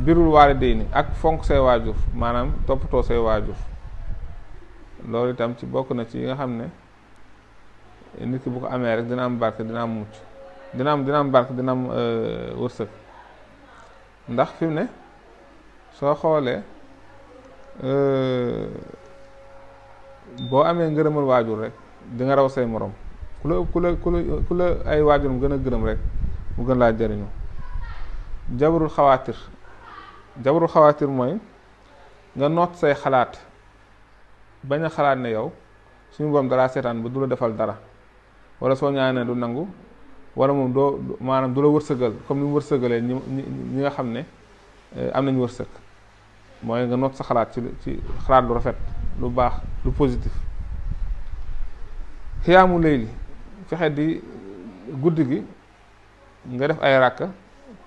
birul waalidayni ak fonk say waajur maanaam toppatoo say waajur loolu itam ci bokk na ci yi nga xam ne nit ki bu ko amee rek dina am barke dina am mucc dina am barke dina am wërsëg ndax fi mu ne soo xoolee boo amee ngërëmal waajur rek di nga raw say morom ku la ay waajuram gën a gërëm rek mu gën laa jariñu jabarul xawaatir mooy nga noot say xalaat bañ a xalaat ne yow suñu borom dalaa seetaan ba du la defal dara wala soo ñaanee du nangu wala moom doo maanaam du la wërsëgal comme ni mu wërsëgalee ñi nga xam ne am nañu wërsëg mooy nga noot sa xalaat ci xalaat lu rafet lu baax lu positif xiyaamu layli fexe di guddi gi nga def ay ràkka